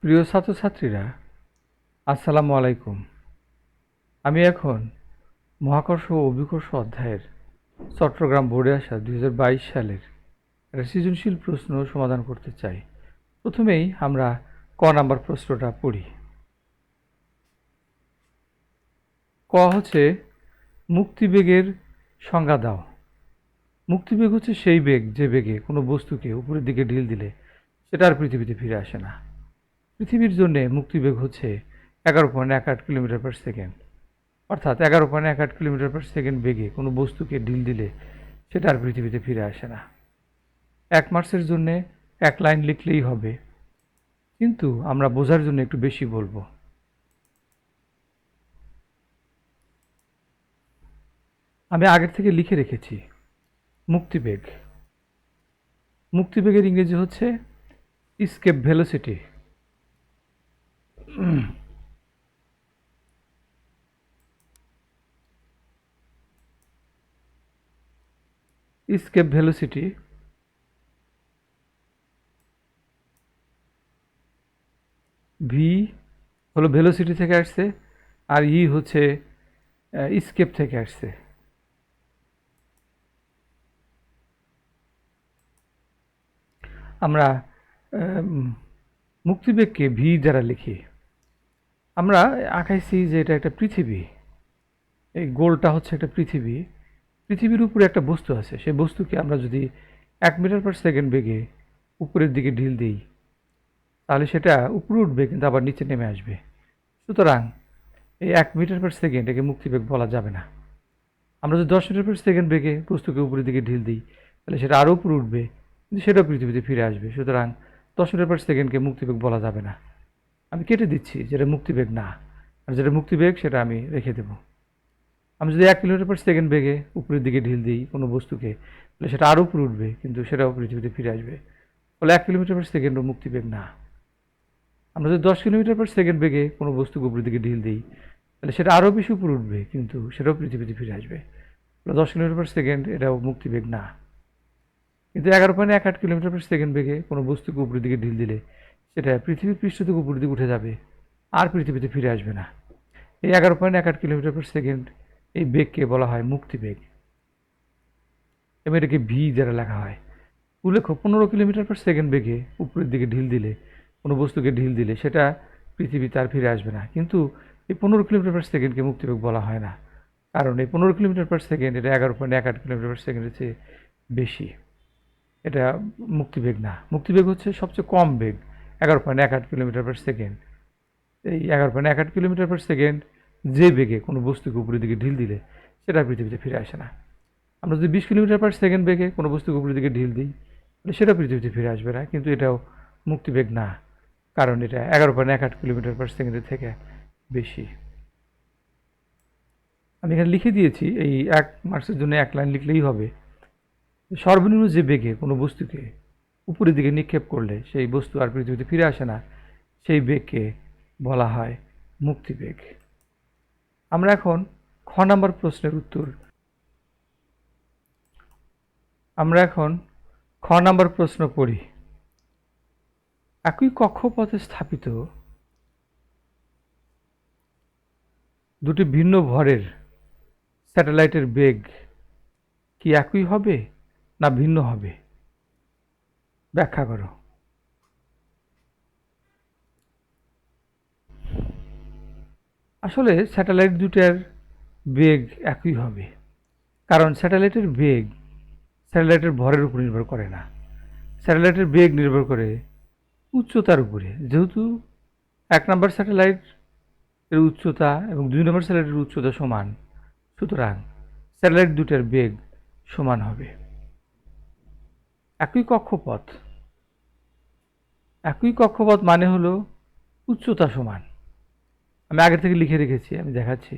প্রিয় ছাত্রছাত্রীরা, আসসালামু আলাইকুম। আমি এখন মহাকর্ষ ও অভিকর্ষ অধ্যায়ের চট্টগ্রাম বোর্ডে আসা 2022 সালের একটা সৃজনশীল প্রশ্ন সমাধান করতে চাই। প্রথমেই আমরা নাম্বার প্রশ্নটা পড়ি। হচ্ছে মুক্তিবেগের সংজ্ঞা দাও। মুক্তিবেগ হচ্ছে সেই বেগ যে বেগে কোনো বস্তুকে উপরের দিকে ঢিল দিলে সেটা আর পৃথিবীতে ফিরে আসে না। পৃথিবীর জন্য মুক্তিবেগ হচ্ছে 11.18 কিলোমিটার পার সেকেন্ড, অর্থাৎ 11.18 কিলোমিটার পার সেকেন্ড বেগে কোনো বস্তুকে ঢিল দিলে সেটা আর পৃথিবীতে ফিরে আসে না। 1 মার্চের জন্য 1 লাইন লিখলেই হবে, কিন্তু আমরা বোঝার জন্য একটু বেশি বলবো। আমি আগের থেকে লিখে রেখেছি মুক্তিবেগ। মুক্তিবেগের ইংরেজি হচ্ছে escape velocity। escape velocity V হলো ভেলোসিটি থেকে আসছে, আর ই হচ্ছে স্কেপ থেকে আসছে। আমরা মুক্তিবেগকে ভি দ্বারা লিখি। আমরা আঁকাইছি যে এটা একটা পৃথিবী, এই গোলটা হচ্ছে একটা পৃথিবী। পৃথিবীর উপরে একটা বস্তু আছে, সেই বস্তুকে আমরা যদি 1 মিটার পার সেকেন্ড বেগে উপরের দিকে ঢিল দিই তাহলে সেটা উপরে উঠবে, কিন্তু আবার নিচে নেমে আসবে। সুতরাং এই 1 মিটার পার সেকেন্ড একে মুক্তিবেগ বলা যাবে না। আমরা যদি 10 মিটার পার সেকেন্ড বেগে বস্তুকে উপরের দিকে ঢিল দিই তাহলে সেটা আরও উপরে উঠবে, কিন্তু সেটাও পৃথিবীতে ফিরে আসবে। সুতরাং 10 মিটার পার সেকেন্ডকে মুক্তিবেগ বলা যাবে না। আমি কেটে দিচ্ছি যেটা মুক্তিবেগ না, আর যেটা মুক্তিবেগ সেটা আমি রেখে দেব। আমি যদি 1 কিলোমিটার পার সেকেন্ড বেগে উপরের দিকে ঢিল দিই কোনো বস্তুকে তাহলে সেটা আরও উপরে উঠবে, কিন্তু সেটাও পৃথিবীতে ফিরে আসবে। ফলে 1 কিলোমিটার পার সেকেন্ডও মুক্তিবেগ না। আমরা যদি 10 কিলোমিটার পার সেকেন্ড বেগে কোনো বস্তুকে উপরের দিকে ঢিল দিই তাহলে সেটা আরও বেশি উপরে উঠবে, কিন্তু সেটাও পৃথিবীতে ফিরে আসবে। 10 কিলোমিটার পার সেকেন্ড এটাও মুক্তিবেগ না। কিন্তু 11.18 কিলোমিটার পার সেকেন্ড বেগে কোনো বস্তুকে উপরের দিকে ঢিল দিলে সেটা পৃথিবীর পৃষ্ঠ থেকে উপরের দিকে উঠে যাবে, আর পৃথিবীতে ফিরে আসবে না। এই 11.18 কিলোমিটার পার সেকেন্ড এই বেগকে বলা হয় মুক্তিবেগ, এবং এটাকে ভি দ্বারা লেখা হয়। উল্লেখ্য, 15 কিলোমিটার পার সেকেন্ড বেগে উপরের দিকে ঢিল দিলে কোনো বস্তুকে ঢিল দিলে সেটা পৃথিবীতে আর ফিরে আসবে না, কিন্তু এই 15 কিলোমিটার পার সেকেন্ডকে মুক্তিবেগ বলা হয় না, কারণ এই 15 কিলোমিটার পার সেকেন্ড এটা 11.18 কিলোমিটার পার সেকেন্ডের চেয়ে বেশি। এটা মুক্তিবেগ না। মুক্তিবেগ হচ্ছে সবচেয়ে কম বেগ, 11.18 কিলোমিটার পার সেকেন্ড। এই 11.18 কিলোমিটার পার সেকেন্ড যে বেগে কোনো বস্তুকে উপরের দিকে ঢিল দিলে সেটা পৃথিবীতে ফিরে আসে না। আমরা যদি 20 কিলোমিটার পার সেকেন্ড বেগে কোনো বস্তুকে উপরের দিকে ঢিল দিই তাহলে সেটা পৃথিবীতে ফিরে আসবে না, কিন্তু এটাও মুক্তিবেগ না, কারণ এটা 11.18 কিলোমিটার পার সেকেন্ডের থেকে বেশি। আমি এখানে লিখে দিয়েছি, এই 1 মার্চের জন্য 1 লাইন লিখলেই হবে। সর্বনিম্ন যে বেগে কোনো বস্তুকে উপরের দিকে নিক্ষেপ করলে সেই বস্তু আর পৃথিবীতে ফিরে আসে না, সেই বেগকে বলা হয় মুক্তিবেগ। আমরা এখন নাম্বার প্রশ্নের উত্তর আমরা এখন নাম্বার প্রশ্ন পড়ি। একই কক্ষপথে স্থাপিত দুটি ভিন্ন ভরের স্যাটেলাইটের বেগ কি একই হবে না ভিন্ন হবে? ব্যাখ্যা করো। আসলে স্যাটেলাইট দুটার বেগ একই হবে, কারণ স্যাটেলাইটের বেগ স্যাটেলাইটের ভরের উপর নির্ভর করে না। স্যাটেলাইটের বেগ নির্ভর করে উচ্চতার উপরে। যেহেতু 1 নম্বর স্যাটেলাইট এর উচ্চতা এবং 2 নম্বর স্যাটেলাইটের উচ্চতা সমান, সুতরাং স্যাটেলাইট দুটার বেগ সমান হবে। একই কক্ষপথ মানে হলো উচ্চতা সমান। আমি আগে থেকে লিখে রেখেছি, আমি দেখাচ্ছি।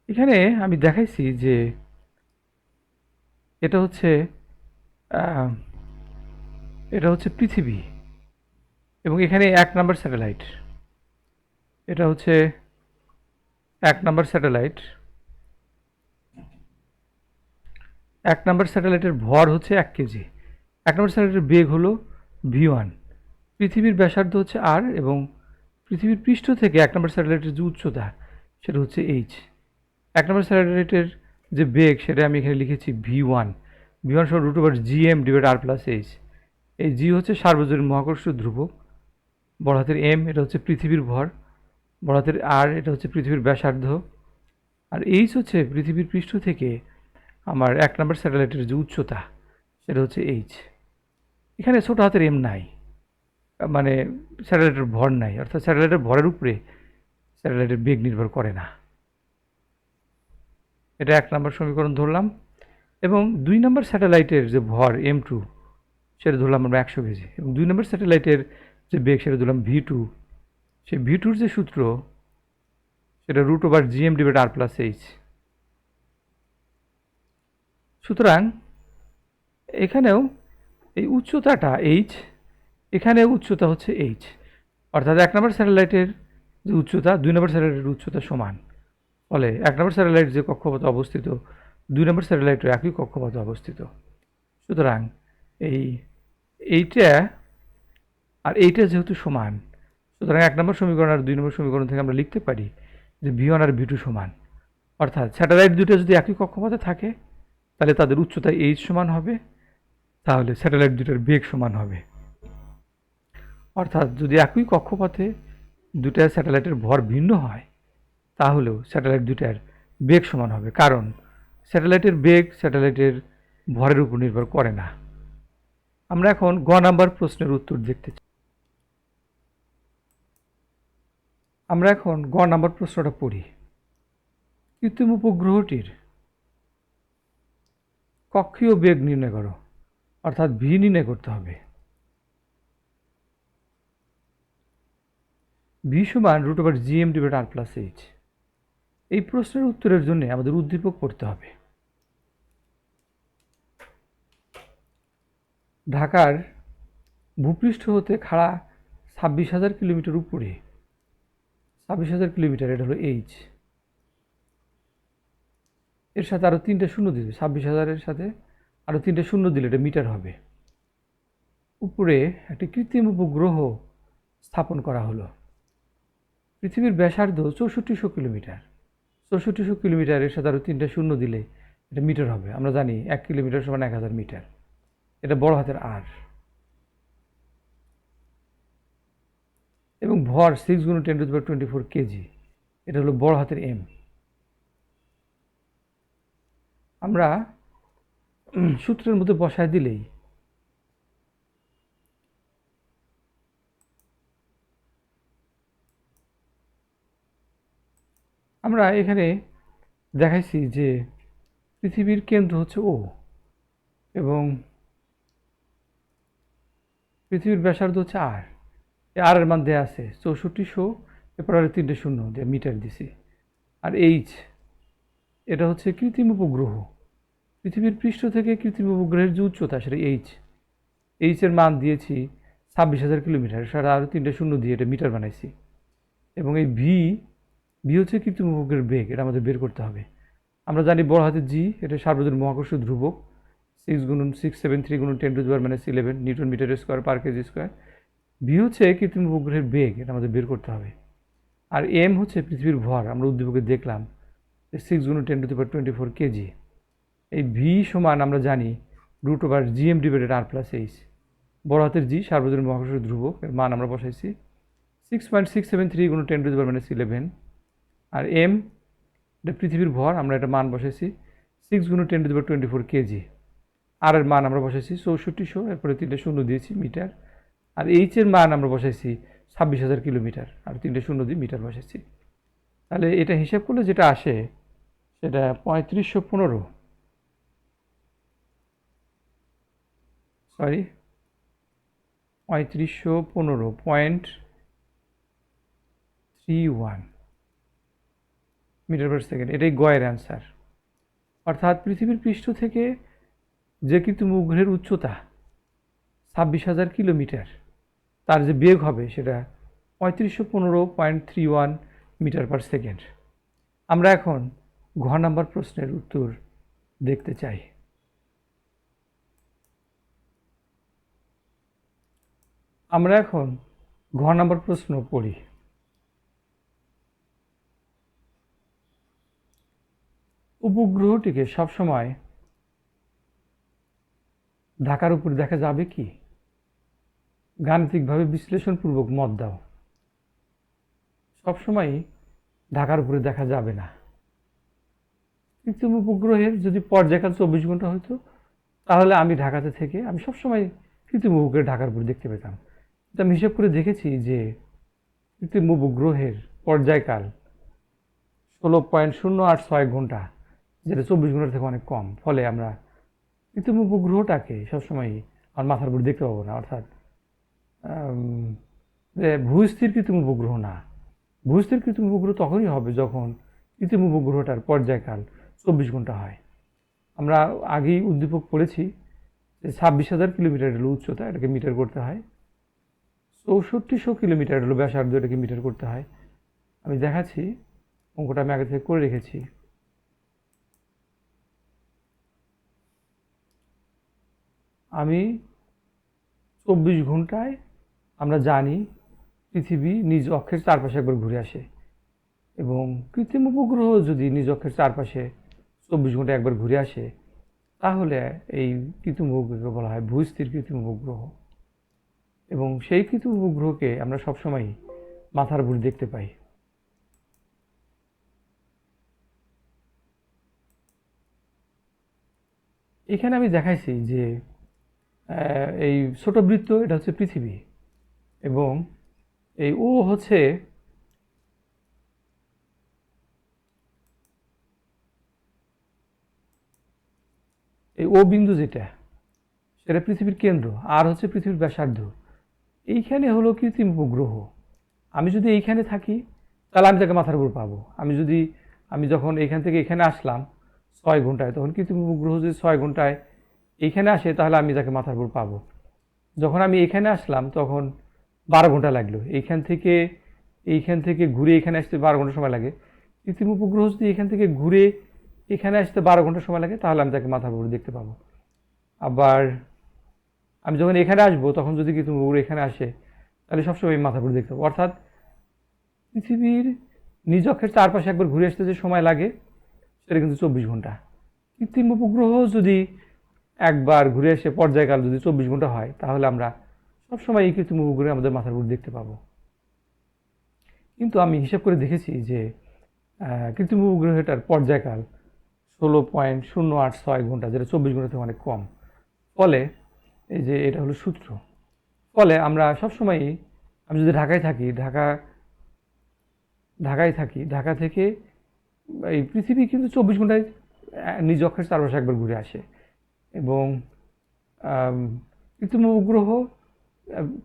এখানে আমি দেখাইছি যে এটা হচ্ছে পৃথিবী, এবং এখানে 1 নাম্বার স্যাটেলাইট, এটা হচ্ছে 1 নাম্বার স্যাটেলাইট। 1 নাম্বার স্যাটেলাইটের ভর হচ্ছে 1 কেজি। 1 নম্বর স্যাটেলাইটের বেগ হলো v1। পৃথিবীর ব্যাসার্ধ হচ্ছে r এবং পৃথিবীর পৃষ্ঠ থেকে 1 নম্বর স্যাটেলাইটের যে উচ্চতা সেটা হচ্ছে h। 1 নম্বর স্যাটেলাইটের যে বেগ সেটা আমি এখানে লিখেছি v1। v1 সমান √gm/r+h। এই g হচ্ছে সার্বজনীন মহাকর্ষ ধ্রুবক, বড় হাতের m এটা হচ্ছে পৃথিবীর ভর, বড় হাতের r এটা হচ্ছে পৃথিবীর ব্যাসার্ধ, আর h হচ্ছে পৃথিবীর পৃষ্ঠ থেকে আমার 1 নম্বর স্যাটেলাইটের যে উচ্চতা সেটা হচ্ছে h। এখানে ছোট হাতের m নাই, মানে স্যাটেলাইটের ভর নাই, অর্থাৎ স্যাটেলাইটের ভরের উপরে স্যাটেলাইটের বেগ নির্ভর করে না। এটা 1 নম্বর সমীকরণ ধরলাম। এবং 2 নম্বর স্যাটেলাইটের যে ভর m2 সেটা ধরলাম আমরা 100 কেজি, এবং 2 নম্বর স্যাটেলাইটের যে বেগ সেটা ধরলাম v2। সেই v2-র যে সূত্র সেটা √gm/r+h। সুতরাং এখানেও এই উচ্চতাটা h, এখানে উচ্চতা হচ্ছে h, অর্থাৎ 1 নম্বর স্যাটেলাইটের যে উচ্চতা 2 নম্বর স্যাটেলাইটের উচ্চতা সমান। ফলে 1 নম্বর স্যাটেলাইট যে কক্ষপথে অবস্থিত 2 নম্বর স্যাটেলাইটও একই কক্ষপথে অবস্থিত। সুতরাং এইটা আর এইটা যেহেতু সমান, সুতরাং 1 নম্বর সমীকরণ আর 2 নম্বর সমীকরণ থেকে আমরা লিখতে পারি যে v1 আর v2 সমান। অর্থাৎ স্যাটেলাইট দুটো যদি একই কক্ষপথে থাকে তাহলে তাদের উচ্চতা h সমান হবে, তাহলে স্যাটেলাইট দুটোর বেগ সমান হবে। অর্থাৎ যদি একই কক্ষপথে দুটা স্যাটেলাইটের ভর ভিন্ন হয় তাহলেও স্যাটেলাইট দুটার বেগ সমান হবে, কারণ স্যাটেলাইটের বেগ স্যাটেলাইটের ভরের উপর নির্ভর করে না। আমরা এখন গ নাম্বার প্রশ্নের উত্তর দেখতে চাই। আমরা এখন গ নাম্বার প্রশ্নটা পড়ি। কৃত্রিম উপগ্রহটির কক্ষীয় বেগ নির্ণয় করো, অর্থাৎ ভি নির্ণয় করতে হবে। ভি সমান √gm/r+h। এই প্রশ্নের উত্তরের জন্য আমাদের উদ্দীপক পড়তে হবে। ঢাকার ভূপৃষ্ঠ হতে খাড়া 26,000 কিলোমিটার উপরে, 26,000 কিলোমিটার, এটা হলো এইচ। এর সাথে আরও 3টে শূন্য দিবে, 26,000-এর সাথে আরও 3টে শূন্য দিলে এটা মিটার হবে। উপরে একটি কৃত্রিম উপগ্রহ স্থাপন করা হলো। পৃথিবীর ব্যাসার্ধ 6400 কিলোমিটার। 6400 কিলোমিটার, এর সাথে আরও 3টে শূন্য দিলে এটা মিটার হবে। আমরা জানি 1 কিলোমিটার সমান 1000 মিটার। এটা বড় হাতের আর। এবং ভর 6 × 10⁻24 কেজি, এটা হলো বড় হাতের এম। আমরা সূত্রের মধ্যে বসায় দিলেই আমরা এখানে দেখাইছি যে পৃথিবীর কেন্দ্র হচ্ছে ও, এবং পৃথিবীর ব্যাসার্ধ হচ্ছে আর। আর এর মান দেওয়া আছে 6400, এরপর আর 3টে শূন্য দিয়ে মিটার দিছি। আর এইচ এটা হচ্ছে কৃত্রিম উপগ্রহ। পৃথিবীর পৃষ্ঠ থেকে কৃত্রিম উপগ্রহের যে উচ্চতা সেটা এইচ এর মান দিয়েছি 26,000 কিলোমিটার, সেটা আরও 3টে শূন্য দিয়ে এটা মিটার বানাইছি। এবং এই ভি হচ্ছে কৃত্রিম উপগ্রহের বেগ, এটা আমাদের বের করতে হবে। আমরা জানি বড় হাতের জি এটা সার্বজনীন মহাকর্ষ ধ্রুবক, 6 × 673 × 10⁻11 newton metre square per kg square. V হচ্ছে কৃত্রিম উপগ্রহের বেগ, এটা আমাদের বের করতে হবে। আর এম হচ্ছে পৃথিবীর ভর, আমরা উদ্দীপকে দেখলাম 6 × 10⁻24 কেজি। এই ভি সমান আমরা জানি √gm/r+h। বড় হাতের জি সার্বজনীন মহাকর্ষ ধ্রুবক, এর মান আমরা বসাইছি 6.673 × 10⁻11। আর এম এটা পৃথিবীর ভর, আমরা এটা মান বসাইছি 6 × 10⁻24 কেজি। আর এর মান আমরা বসাইছি 6400, এরপরে 3টে শূন্য দিয়েছি মিটার। আর এইচ এর মান আমরা বসাইছি 26,000 কিলোমিটার, আর 3টে শূন্য দিয়ে মিটার বসাইছি। তাহলে এটা হিসাব করলে যেটা আসে সেটা 3515.31 মিটার পার সেকেন্ড। এটাই গয়ের অ্যান্সার। অর্থাৎ পৃথিবীর পৃষ্ঠ থেকে যে কৃত্রিম উপগ্রহের উচ্চতা 26,000 কিলোমিটার, তার যে বেগ হবে সেটা 3515.31 মিটার পার সেকেন্ড। আমরা এখন ঘ নাম্বার প্রশ্নের উত্তর দেখতে চাই। আমরা এখন ঘ নাম্বার প্রশ্ন পড়ি। উপগ্রহটিকে সবসময় ঢাকার উপরে দেখা যাবে কি? গাণিতিকভাবে বিশ্লেষণপূর্বক মত দাও। সবসময় ঢাকার উপরে দেখা যাবে না। কৃত্রিম উপগ্রহের যদি পর্যায়কাল 24 ঘন্টা হতো, তাহলে আমি ঢাকাতে থেকে আমি সবসময় কৃত্রিম উপগ্রহে ঢাকার উপরে দেখতে পেতাম। কিন্তু আমি হিসাব করে দেখেছি যে কৃত্রিম উপগ্রহের পর্যায়কাল 16.086 ঘন্টা, যেটা 24 ঘন্টার থেকে অনেক কম। ফলে আমরা কৃত্রিম উপগ্রহটাকে সবসময় আমার মাথার উপর দেখতে পাবো না। অর্থাৎ ভূস্থির কৃত্রিম উপগ্রহ না। ভূস্থির কৃত্রিম উপগ্রহ তখনই হবে যখন কৃত্রিম উপগ্রহটার পর্যায়কাল 24 ঘন্টা হয়। আমরা আগেই উদ্দীপক পড়েছি যে 26,000 কিলোমিটার হলো উচ্চতা, এটাকে মিটার করতে হয়। 6400 কিলোমিটার হলো ব্যাসার্ধ, এটাকে মিটার করতে হয়। আমি দেখাচ্ছি, অঙ্কটা আমি আগে থেকে করে রেখেছি। আমি 24 ঘন্টায় আমরা জানি পৃথিবী নিজ অক্ষের চারপাশে একবার ঘুরে আসে, এবং কৃত্রিম উপগ্রহ যদি নিজ অক্ষের চারপাশে 24 ঘন্টায় একবার ঘুরে আসে, তাহলে এই কৃত্রিম উপগ্রহকে বলা হয় ভূস্থির কৃত্রিম উপগ্রহ। এবং সেই কৃত্রিম উপগ্রহকে আমরা সবসময় মাথার উপর দেখতে পাই। এখানে আমি দেখাইছি যে এই ছোট বৃত্ত, এটা হচ্ছে পৃথিবী, এবং এই ও হচ্ছে এই ও বিন্দু, যেটা সেটা পৃথিবীর কেন্দ্র, আর হচ্ছে পৃথিবীর ব্যাসার্ধ। এইখানে হলো কৃত্রিম উপগ্রহ। আমি যদি এইখানে থাকি, তাহলে আমি তাকে মাথার উপর পাবো। আমি যখন এইখান থেকে এখানে আসলাম 6 ঘন্টায়, তখন কৃত্রিম উপগ্রহ যদি 6 ঘন্টায় এইখানে আসে, তাহলে আমি তাকে মাথার উপর পাবো। যখন আমি এখানে আসলাম তখন 12 ঘন্টা লাগলো। এইখান থেকে ঘুরে এখানে আসতে 12 ঘন্টা সময় লাগে। কৃত্রিম উপগ্রহ যদি এখান থেকে ঘুরে এখানে আসতে 12 ঘন্টা সময় লাগে, তাহলে আমি তাকে মাথার উপর দেখতে পাবো। আবার আমি যখন এখানে আসবো, তখন যদি কৃত্রিম উপগ্রহ এখানে আসে, তাহলে সবসময় আমি মাথার উপর দেখতে পাবো। অর্থাৎ পৃথিবীর নিজ অক্ষের চারপাশে একবার ঘুরে আসতে যে সময় লাগে, সেটা কিন্তু 24 ঘন্টা। কৃত্রিম উপগ্রহ যদি একবার ঘুরে এসে পর্যায়কাল যদি 24 ঘন্টা হয়, তাহলে আমরা সবসময় এই কৃত্রিম উপগ্রহে আমাদের মাথার উপর দেখতে পাবো। কিন্তু আমি হিসাব করে দেখেছি যে কৃত্রিম উপগ্রহটার পর্যায়কাল 16.086 ঘন্টা, যেটা 24 ঘন্টা থেকে অনেক কম। ফলে এই যে এটা হলো সূত্র। ফলে আমরা সবসময়ই, আমি যদি ঢাকা থেকে এই পৃথিবী কিন্তু 24 ঘন্টায় নিজ অক্ষের চারপাশে একবার ঘুরে আসে। এবং কৃত্রিম উপগ্রহ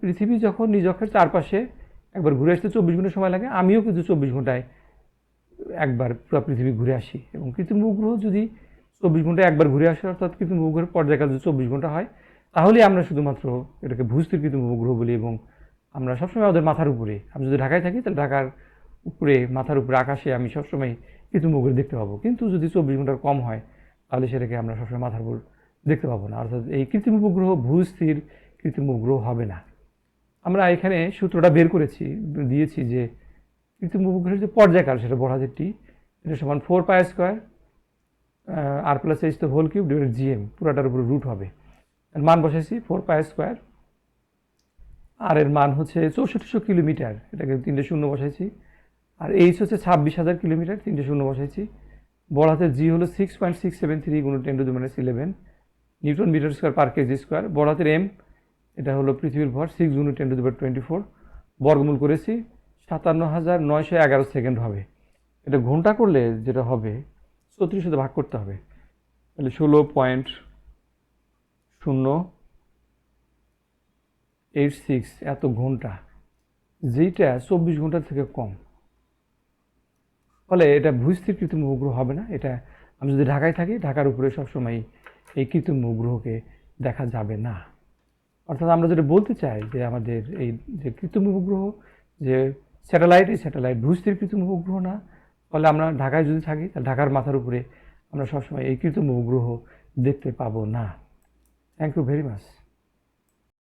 পৃথিবী যখন নিজ অক্ষের চারপাশে একবার ঘুরে আসতে 24 ঘন্টা সময় লাগে, আমিও কিন্তু 24 ঘন্টায় একবার পুরো পৃথিবী ঘুরে আসি। এবং কৃত্রিম উপগ্রহ যদি 24 ঘন্টায় একবার ঘুরে আসে, অর্থাৎ কৃত্রিম উপগ্রহের পর্যায়কাল যদি 24 ঘন্টা হয়, তাহলে আমরা শুধুমাত্র এটাকে ভূস্থির কৃত্রিম উপগ্রহ বলি। এবং আমরা সবসময় আমাদের মাথার উপরে, আমি যদি ঢাকায় থাকি, তাহলে ঢাকার উপরে, মাথার উপরে আকাশে আমি সবসময় কৃত্রিম উপগ্রহ দেখতে পাবো। কিন্তু যদি 24 ঘন্টার কম হয়, তাহলে সেটাকে আমরা সবসময় মাথার উপর দেখতে পাবো না। অর্থাৎ এই কৃত্রিম উপগ্রহ ভূস্থির কৃত্রিম উপগ্রহ হবে না। আমরা এখানে সূত্রটা বের করেছি, দিয়েছি যে কৃত্রিম উপগ্রহের যে পর্যায়কাল, সেটা বড় হাতের টি, এটা সমান 4π² r+h the whole cube / gm, পুরাটার উপর রুট হবে। মান বসাইছি 4π², আর এর মান হচ্ছে 6400 কিলোমিটার, এটাকে 3টে শূন্য বসাইছি। আর এইচ হচ্ছে 26,000 কিলোমিটার, 3টে শূন্য বসাইছি। বড় হাতের জি হলো 6.673 × 10⁻11 newton metre square per kg square. বড় হাতের এম, এটা হলো পৃথিবীর ভর, 6 × 10⁻24, বর্গমূল করেছি, 57,911 সেকেন্ড হবে। এটা ঘন্টা করলে যেটা হবে, 34 সাথে ভাগ করতে হবে, তাহলে 16.086 এত ঘন্টা, যেটা 24 ঘন্টার থেকে কম। ফলে এটা ভূস্থির কৃত্রিম উপগ্রহ হবে না। এটা, আমি যদি ঢাকায় থাকি, ঢাকার উপরে সবসময় এই কৃত্রিম উপগ্রহকে দেখা যাবে না। অর্থাৎ আমরা যেটা বলতে চাই যে আমাদের এই যে কৃত্রিম উপগ্রহ, যে স্যাটেলাইট, এই স্যাটেলাইট ভূস্থির কৃত্রিম উপগ্রহ না। ফলে আমরা ঢাকায় যদি থাকি, তাহলে ঢাকার মাথার উপরে আমরা সবসময় এই কৃত্রিম উপগ্রহ দেখতে পাবো না। Thank you very much.